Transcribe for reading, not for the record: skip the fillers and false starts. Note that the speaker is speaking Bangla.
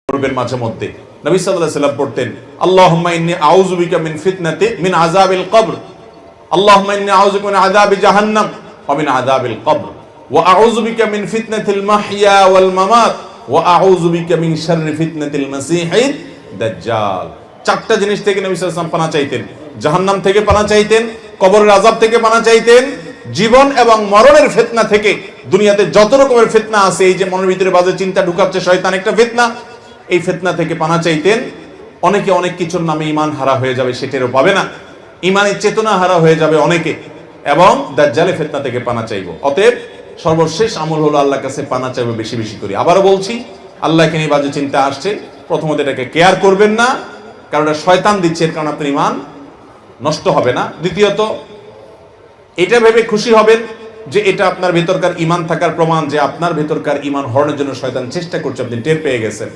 করবেন মাঝে মধ্যে। নবী সাল্লাল্লাহু আলাইহি ওয়াসাল্লাম পড়তেন, আল্লাহুম্মা ইন্নী আউযু বিকা মিন ফিতনাতি মিন আযাবিল কবর, আল্লাহুম্মা ইন্নী আউযু বিকা মিন আযাবি জাহান্নাম ওয়া মিন আযাবিল কবর, ওয়া আউযু বিকা মিন ফিতনাতিল মাহইয়া ওয়াল মামাত, ওয়া আউযু বিকা মিন শাররি ফিতনাতিল মাসীহিদ দাজ্জাল। চারটা জিনিস থেকে নবী সাল্লাল্লাহু আলাইহি ওয়াসাল্লাম পানা চাইতেন। জাহান্নাম থেকে পানা চাইতেন, কবরের আযাব থেকে পানা চাইতেন, জীবন এবং মরণের ফিতনা থেকে। দুনিয়াতে যত রকমের ফিতনা আছে, এই যে মনের ভিতরে বাজে চিন্তা ঢুকাচ্ছে শয়তান, একটা ফিতনা, এই ফিতনা থেকে পানা চাইতেন। অনেকে অনেক কিছুর নামে ঈমান হারা হয়ে যাবে, সেটারও পাবে না, ঈমানের চেতনা হারা হয়ে যাবে অনেকে, এবং দাজ্জালের ফিতনা থেকে পানা চাইবো। অতএব সর্বশেষ আমল হলো আল্লাহর কাছে পানা চাইবো বেশি বেশি করে। আবারও বলছি, আল্লাহকে নিয়ে বাজে চিন্তা আসছে, প্রথমত এটাকে কেয়ার করবেন না, কারণ এটা শয়তান দিচ্ছে, এর কারণে আপনার ঈমান নষ্ট হবে না। দ্বিতীয়ত, এটা ভেবে খুশি হবেন যে এটা আপনার ভেতরকার ঈমান থাকার প্রমাণ, যে আপনার ভেতরকার ঈমান হরণের জন্য শয়তান চেষ্টা করছে, আপনি টের পেয়ে গেছেন।